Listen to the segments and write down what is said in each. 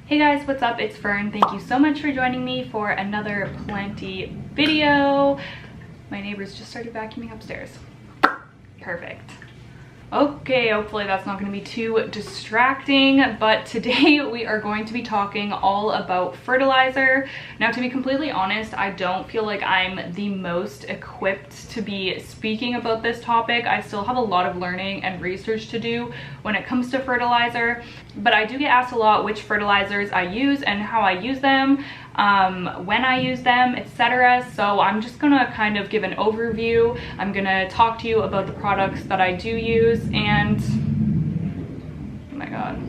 Hey guys, what's up? It's Fern. Thank you so much for joining me for another planty video. My neighbors just started vacuuming upstairs. Perfect. Okay, hopefully that's not going to be too distracting, but today we are going to be talking all about fertilizer. Now, to be completely honest, I don't feel like I'm the most equipped to be speaking about this topic. I still have a lot of learning and research to do when it comes to fertilizer, but I do get asked a lot which fertilizers I use and how I use them, when I use them, etc. So I'm just gonna kind of give an overview. I'm gonna talk to you about the products that I do use, and oh my god.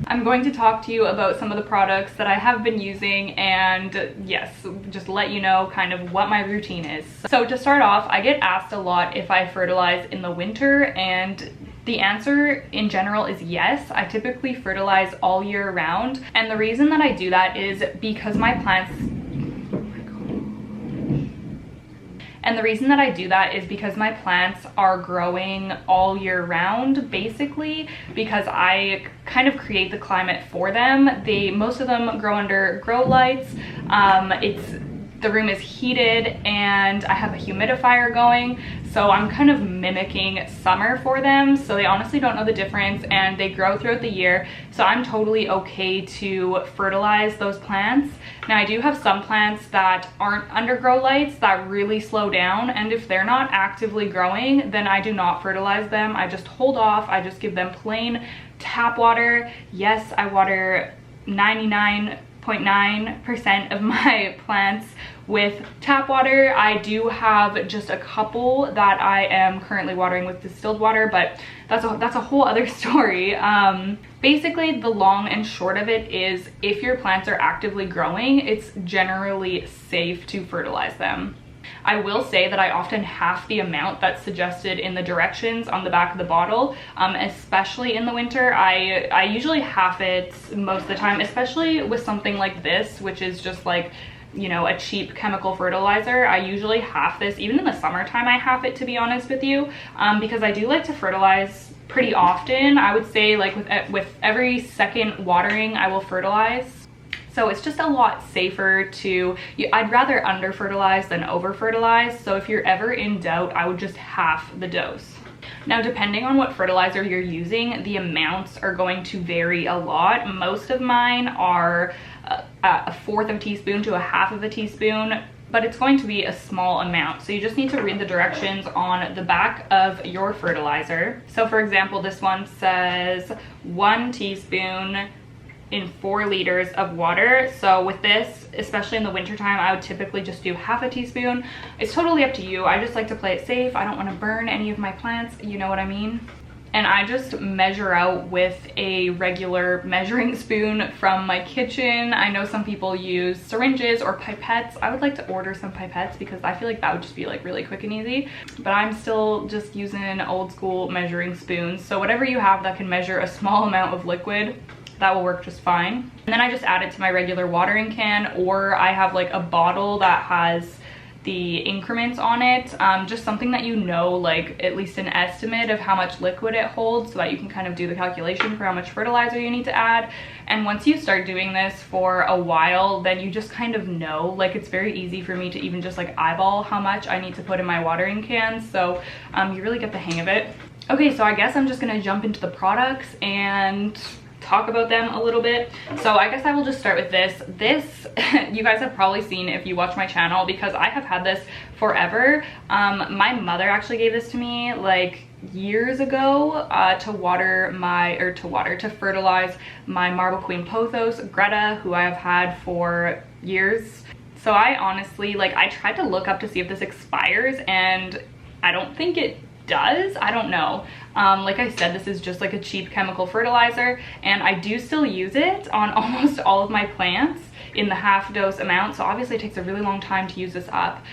I'm going to talk to you about some of the products that I have been using, and yes, just let you know kind of what my routine is. So to start off, I get asked a lot if I fertilize in the winter, and the answer in general is yes. I typically fertilize all year round, and the reason that I do that is because my plants are growing all year round, basically, because I kind of create the climate for them. Most of them grow under grow lights. The room is heated and I have a humidifier going, so I'm kind of mimicking summer for them, so they honestly don't know the difference, and they grow throughout the year, so I'm totally okay to fertilize those plants. Now, I do have some plants that aren't under grow lights that really slow down, and if they're not actively growing, then I do not fertilize them. I just hold off. I just give them plain tap water. Yes, I water 99.9% of my plants with tap water. I do have just a couple that I am currently watering with distilled water, but that's a whole other story. Basically, the long and short of it is, if your plants are actively growing, it's generally safe to fertilize them. I will say that I often half the amount that's suggested in the directions on the back of the bottle, especially in the winter. I usually half it most of the time, especially with something like this, which is just like, you know, a cheap chemical fertilizer. I usually half this. Even in the summertime, I half it, to be honest with you, because I do like to fertilize pretty often. I would say like with every second watering, I will fertilize. So it's just a lot safer I'd rather under fertilize than over fertilize. So if you're ever in doubt, I would just half the dose. Now, depending on what fertilizer you're using, the amounts are going to vary a lot. Most of mine are a fourth of a teaspoon to a half of a teaspoon, but it's going to be a small amount. So you just need to read the directions on the back of your fertilizer. So for example, this one says 1 teaspoon in 4 liters of water. So with this, especially in the wintertime, I would typically just do half a teaspoon. It's totally up to you. I just like to play it safe. I don't want to burn any of my plants, you know what I mean? And I just measure out with a regular measuring spoon from my kitchen. I know some people use syringes or pipettes. I would like to order some pipettes because I feel like that would just be like really quick and easy, but I'm still just using an old school measuring spoon. So whatever you have that can measure a small amount of liquid, that will work just fine. And then I just add it to my regular watering can, or I have like a bottle that has the increments on it, just something that you know, like at least an estimate of how much liquid it holds, so that you can kind of do the calculation for how much fertilizer you need to add. And once you start doing this for a while, then you just kind of know, like it's very easy for me to even just like eyeball how much I need to put in my watering can, so you really get the hang of it. Okay, so I guess I'm just gonna jump into the products and talk about them a little bit. So I guess I will just start with this. You guys have probably seen if you watch my channel, because I have had this forever. My mother actually gave this to me like years ago to fertilize my Marble Queen Pothos, Greta, who I have had for years. So I honestly, like, I tried to look up to see if this expires, and I don't think it does. I don't know. Like I said, this is just like a cheap chemical fertilizer, and I do still use it on almost all of my plants in the half dose amount. So obviously it takes a really long time to use this up.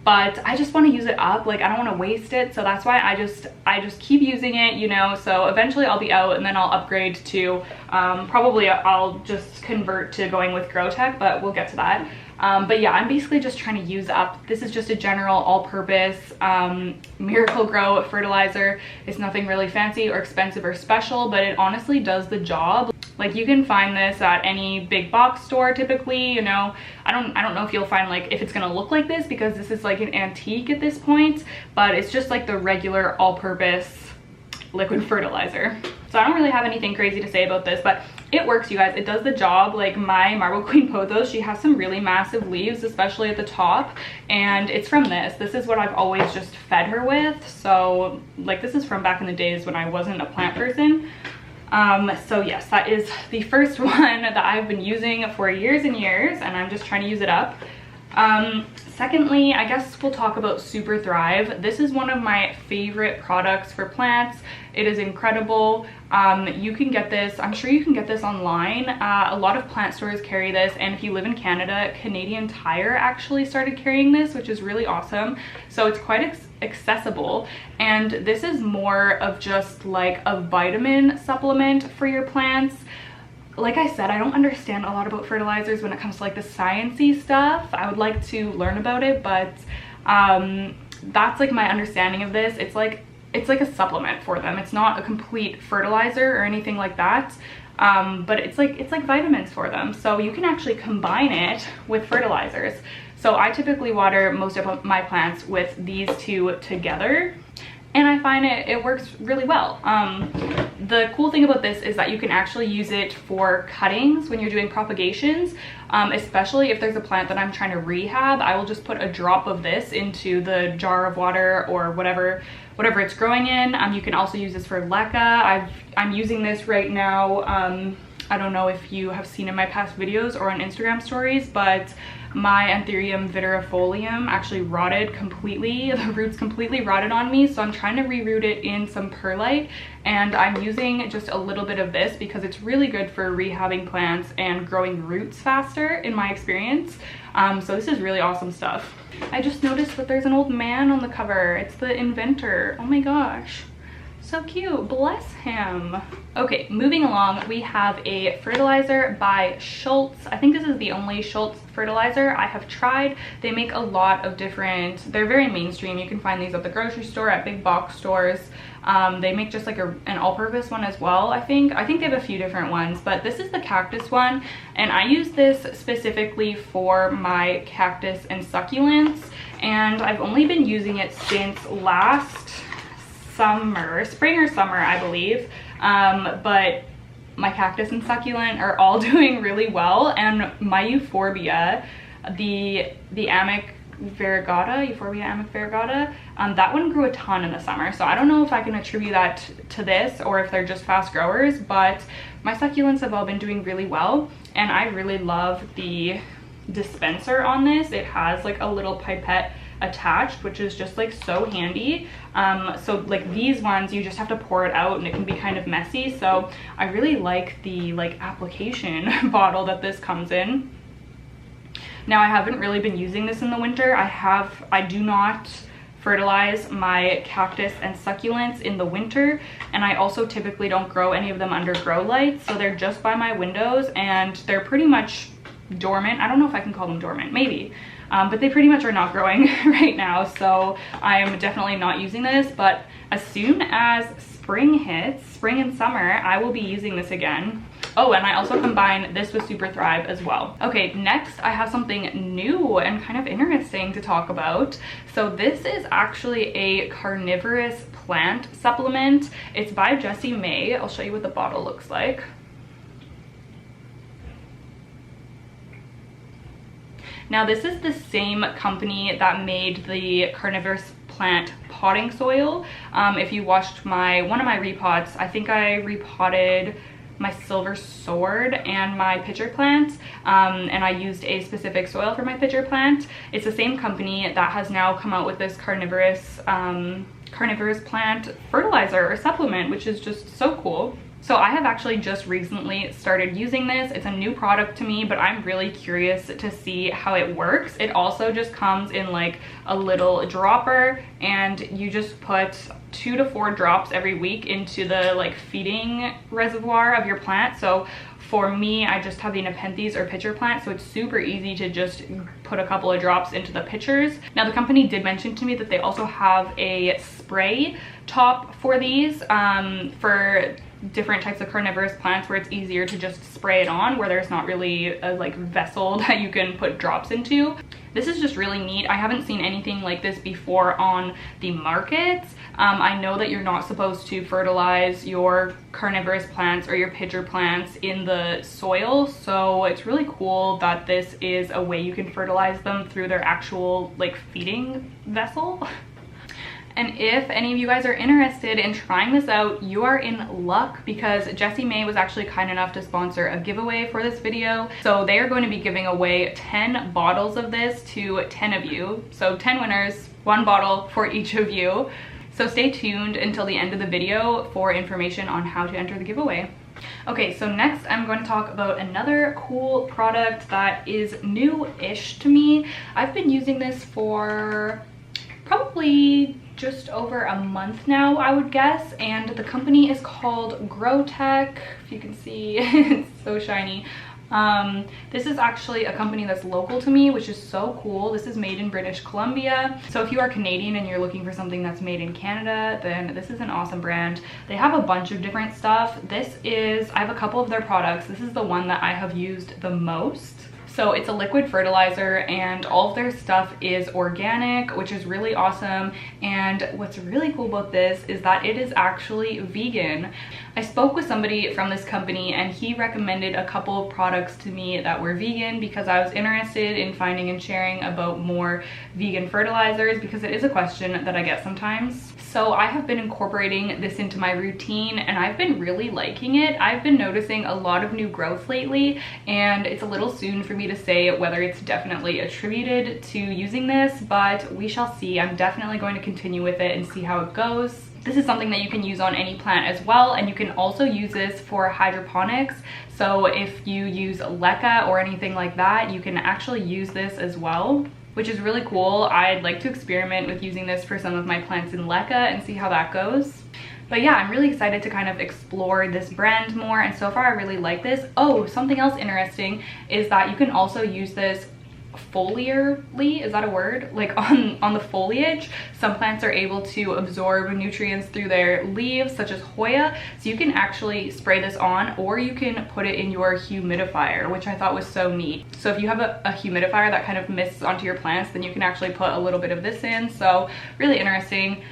But I just want to use it up. Like, I don't want to waste it. So that's why I just keep using it, you know. So eventually I'll be out and then I'll upgrade to, probably I'll just convert to going with GrowTech, but we'll get to that. But yeah, I'm basically just trying to use up, this is just a general all-purpose Miracle-Gro fertilizer. It's nothing really fancy or expensive or special, but it honestly does the job. Like, you can find this at any big box store typically, you know. I don't know if you'll find, like, if it's gonna look like this, because this is like an antique at this point, but it's just like the regular all-purpose liquid fertilizer. So I don't really have anything crazy to say about this, but it works, you guys. It does the job. Like, my Marble Queen pothos, she has some really massive leaves, especially at the top, and it's from this. This is what I've always just fed her with. So like, this is from back in the days when I wasn't a plant person. So yes, that is the first one that I've been using for years and years, and I'm just trying to use it up. Secondly, I guess we'll talk about Super Thrive. This is one of my favorite products for plants. It is incredible. You can get this, I'm sure you can get this online. A lot of plant stores carry this, and if you live in Canada, Canadian Tire actually started carrying this, which is really awesome. So it's quite accessible, and this is more of just like a vitamin supplement for your plants. Like I said, I don't understand a lot about fertilizers when it comes to like the sciencey stuff. I would like to learn about it, but that's like my understanding of this. It's like a supplement for them. It's not a complete fertilizer or anything like that, but it's like vitamins for them. So you can actually combine it with fertilizers. So I typically water most of my plants with these two together, and I find it works really well. The cool thing about this is that you can actually use it for cuttings when you're doing propagations, especially if there's a plant that I'm trying to rehab. I will just put a drop of this into the jar of water or whatever it's growing in. You can also use this for leca. I'm using this right now. I don't know if you have seen in my past videos or on Instagram stories, but my Anthurium viridifolium actually rotted completely. The roots completely rotted on me, so I'm trying to reroot it in some perlite, and I'm using just a little bit of this because it's really good for rehabbing plants and growing roots faster, in my experience. So this is really awesome stuff. I just noticed that there's an old man on the cover. It's the inventor. Oh my gosh. So cute, bless him. Okay, moving along, we have a fertilizer by Schultz. I think this is the only Schultz fertilizer I have tried. They make a lot of different, they're very mainstream. You can find these at the grocery store, at big box stores. They make just like an all-purpose one as well, I think. I think they have a few different ones, but this is the cactus one, and I use this specifically for my cactus and succulents, and I've only been using it since last summer, spring or summer, I believe. But my cactus and succulent are all doing really well, and my euphorbia, the Amic variegata, Euphorbia amic variegata, that one grew a ton in the summer. So I don't know if I can attribute that to this or if they're just fast growers, but my succulents have all been doing really well, and I really love the dispenser on this. It has like a little pipette attached, which is just like so handy. So like these ones, you just have to pour it out and it can be kind of messy. So I really like the like application bottle that this comes in. Now, I haven't really been using this in the winter. I do not fertilize my cactus and succulents in the winter, and I also typically don't grow any of them under grow lights, so they're just by my windows and they're pretty much dormant. I don't know if I can call them dormant, maybe. But they pretty much are not growing right now, so I'm definitely not using this. But as soon as spring hits, spring and summer, I will be using this again. Oh, and I also combine this with Super Thrive as well. Okay, next I have something new and kind of interesting to talk about. So this is actually a carnivorous plant supplement. It's by Jessie May. I'll show you what the bottle looks like. Now, this is the same company that made the carnivorous plant potting soil. If you watched one of my repots, I think I repotted my silver sword and my pitcher plant, and I used a specific soil for my pitcher plant. It's the same company that has now come out with this carnivorous plant fertilizer or supplement, which is just so cool. So I have actually just recently started using this. It's a new product to me, but I'm really curious to see how it works. It also just comes in like a little dropper, and you just put 2 to 4 drops every week into the like feeding reservoir of your plant. So For me, I just have the Nepenthes or pitcher plant, so it's super easy to just put a couple of drops into the pitchers. Now the company did mention to me that they also have a spray top for these for different types of carnivorous plants where it's easier to just spray it on, where there's not really a like vessel that you can put drops into. This is just really neat. I haven't seen anything like this before on the market. I know that you're not supposed to fertilize your carnivorous plants or your pitcher plants in the soil, so it's really cool that this is a way you can fertilize them through their actual like feeding vessel. And if any of you guys are interested in trying this out, you are in luck, because Jessie May was actually kind enough to sponsor a giveaway for this video. So they are going to be giving away 10 bottles of this to 10 of you. So 10 winners, 1 bottle for each of you. So stay tuned until the end of the video for information on how to enter the giveaway. Okay, so next I'm going to talk about another cool product that is new-ish to me. I've been using this for probably just over a month now, I would guess, and the company is called GrowTech. If you can see, it's so shiny. This is actually a company that's local to me, which is so cool. This is made in British Columbia. So if you are Canadian and you're looking for something that's made in Canada, then this is an awesome brand. They have a bunch of different stuff. I have a couple of their products. This is the one that I have used the most. So it's a liquid fertilizer, and all of their stuff is organic, which is really awesome. And what's really cool about this is that it is actually vegan. I spoke with somebody from this company and he recommended a couple of products to me that were vegan, because I was interested in finding and sharing about more vegan fertilizers, because it is a question that I get sometimes. So I have been incorporating this into my routine and I've been really liking it. I've been noticing a lot of new growth lately, and it's a little soon for me to say whether it's definitely attributed to using this, but we shall see. I'm definitely going to continue with it and see how it goes. This is something that you can use on any plant as well, and you can also use this for hydroponics. So if you use leca or anything like that, you can actually use this as well, which is really cool. I'd like to experiment with using this for some of my plants in leca and see how that goes. But yeah, I'm really excited to kind of explore this brand more, and so far I really like this. Oh, something else interesting is that you can also use this foliarly, is that a word? Like on the foliage. Some plants are able to absorb nutrients through their leaves, such as Hoya, so you can actually spray this on, or you can put it in your humidifier, which I thought was so neat. So if you have a humidifier that kind of mists onto your plants, then you can actually put a little bit of this in. So really interesting.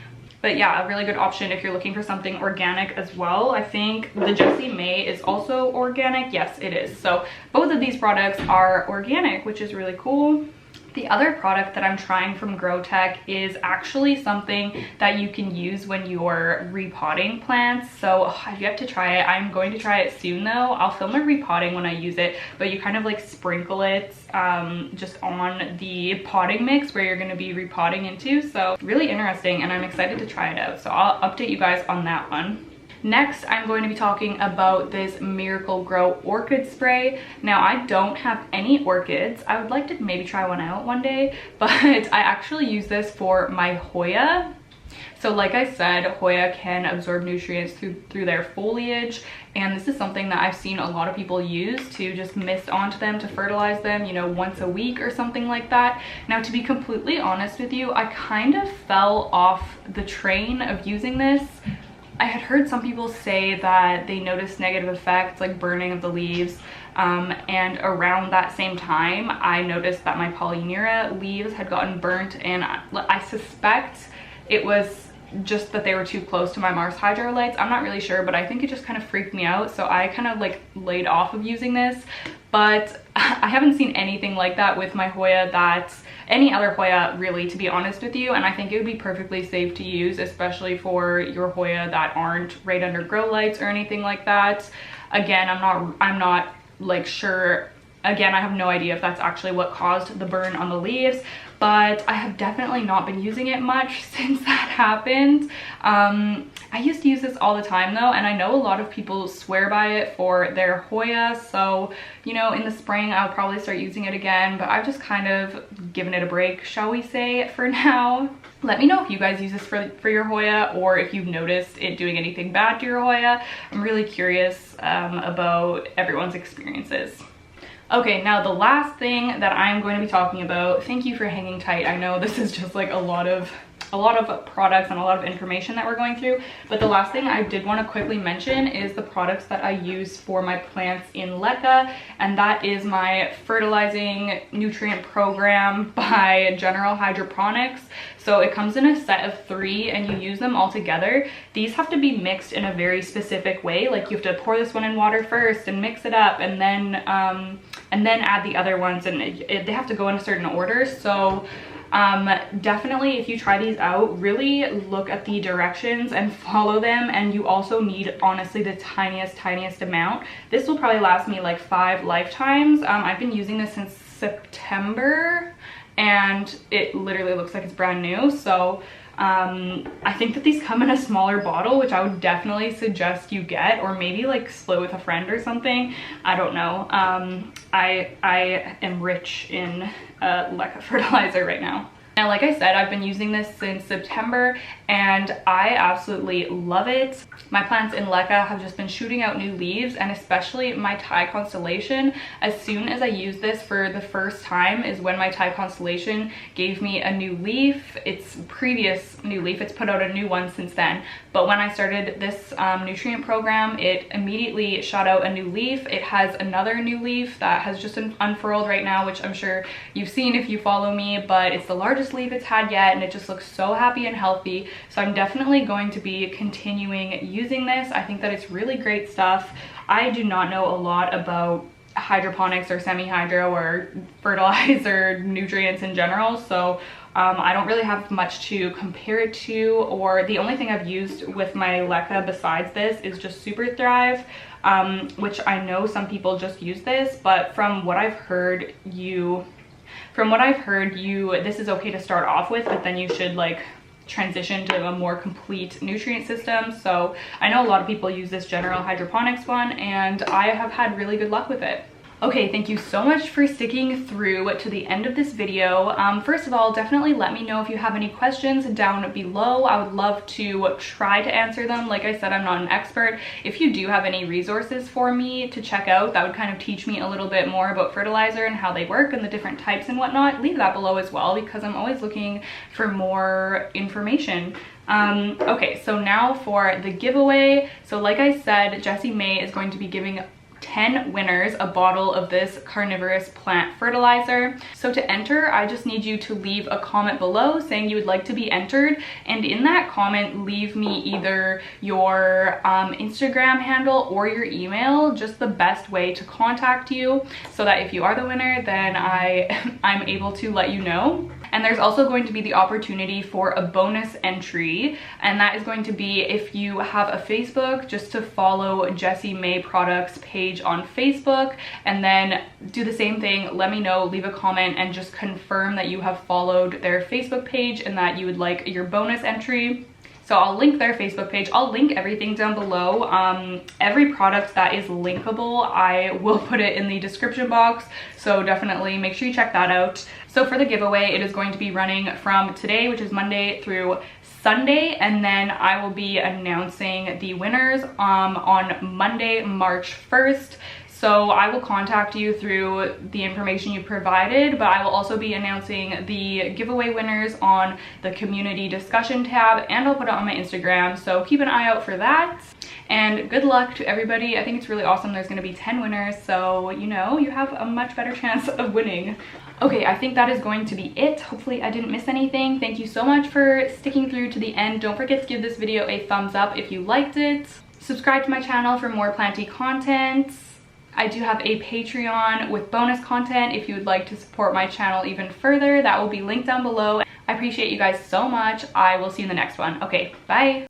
But yeah, a really good option if you're looking for something organic as well. I think the Jessie May is also organic. Yes, it is. So both of these products are organic, which is really cool. The other product that I'm trying from GrowTech is actually something that you can use when you're repotting plants. So I've yet to try it. I'm going to try it soon though. I'll film a repotting when I use it, but you kind of like sprinkle it just on the potting mix where you're going to be repotting into. So really interesting, and I'm excited to try it out. So I'll update you guys on that one. Next, I'm going to be talking about this Miracle Grow orchid spray. Now, I don't have any orchids. I would like to maybe try one out one day, but I actually use this for my Hoya. So like I said, Hoya can absorb nutrients through their foliage, and this is something that I've seen a lot of people use to just mist onto them to fertilize them, you know, once a week or something like that. Now, to be completely honest with you, I kind of fell off the train of using this. I had heard some people say that they noticed negative effects like burning of the leaves, and around that same time I noticed that my Polyneura leaves had gotten burnt, and I suspect it was just that they were too close to my Mars Hydro lights. I'm not really sure, but I think it just kind of freaked me out, so I kind of like laid off of using this. But I haven't seen anything like that with my Hoya, any other Hoya really, to be honest with you, and I think it would be perfectly safe to use, especially for your Hoya that aren't right under grow lights or anything like that. Again, I'm not like sure Again, I have no idea if that's actually what caused the burn on the leaves, but I have definitely not been using it much since that happened. I used to use this all the time though, and I know a lot of people swear by it for their Hoya, so you know, in the spring I'll probably start using it again, but I've just kind of given it a break, shall we say, for now. Let me know if you guys use this for your Hoya, or if you've noticed it doing anything bad to your Hoya. I'm really curious about everyone's experiences. Okay, now the last thing that I'm going to be talking about, thank you for hanging tight. I know this is just like a lot of products and a lot of information that we're going through, but the last thing I did want to quickly mention is the products that I use for my plants in LECA, and that is my fertilizing nutrient program by Hydroponics. So it comes in a set of 3 and you use them all together. These have to be mixed in a very specific way. Like you have to pour this one in water first and mix it up, and then add the other ones, and they have to go in a certain order. So definitely, if you try these out, really look at the directions and follow them. And you also need, honestly, the tiniest amount. This will probably last me like 5 lifetimes. I've been using this since September, and it literally looks like it's brand new. So I think that these come in a smaller bottle, which I would definitely suggest you get, or maybe like split with a friend or something. I don't know. I am rich in LECA fertilizer right now. And like I said, I've been using this since September and I absolutely love it. My plants in LECA have just been shooting out new leaves, and especially my Thai constellation. As soon as I used this for the first time is when my Thai constellation gave me a new leaf. Its previous new leaf, it's put out a new one since then. But when I started this nutrient program, it immediately shot out a new leaf. It has another new leaf that has just unfurled right now, which I'm sure you've seen if you follow me, but it's the largest leaf it's had yet, and it just looks so happy and healthy. So I'm definitely going to be continuing using this. I think that it's really great stuff. I do not know a lot about hydroponics or semi-hydro or fertilizer nutrients in general, so I don't really have much to compare it to, or the only thing I've used with my LECA besides this is just Super Thrive, which I know some people just use this, but from what I've heard, this is okay to start off with, but then you should like transition to a more complete nutrient system. So I know a lot of people use this General Hydroponics one, and I have had really good luck with it. Okay, thank you so much for sticking through to the end of this video. First of all, definitely let me know if you have any questions down below. I would love to try to answer them. Like I said, I'm not an expert. If you do have any resources for me to check out that would kind of teach me a little bit more about fertilizer and how they work and the different types and whatnot, leave that below as well, because I'm always looking for more information. Okay, so now for the giveaway. So like I said, Jessie May is going to be giving 10 winners a bottle of this carnivorous plant fertilizer. So to enter, I just need you to leave a comment below saying you would like to be entered, and in that comment leave me either your Instagram handle or your email, just the best way to contact you, so that if you are the winner, then I'm able to let you know. And there's also going to be the opportunity for a bonus entry, and that is going to be if you have a Facebook, just to follow Jessie May Products page on Facebook, and then do the same thing. Let me know, leave a comment, and just confirm that you have followed their Facebook page and that you would like your bonus entry. So I'll link their Facebook page. I'll link everything down below. Every product that is linkable, I will put it in the description box. So definitely make sure you check that out. So for the giveaway, it is going to be running from today, which is Monday, through Sunday, and then I will be announcing the winners on Monday, March 1st. So I will contact you through the information you provided, but I will also be announcing the giveaway winners on the community discussion tab, and I'll put it on my Instagram. So keep an eye out for that. And good luck to everybody. I think it's really awesome. There's going to be 10 winners, so you know, you have a much better chance of winning. Okay, I think that is going to be it. Hopefully I didn't miss anything. Thank you so much for sticking through to the end. Don't forget to give this video a thumbs up if you liked it. Subscribe to my channel for more planty content. I do have a Patreon with bonus content if you would like to support my channel even further. That will be linked down below. I appreciate you guys so much. I will see you in the next one. Okay, bye.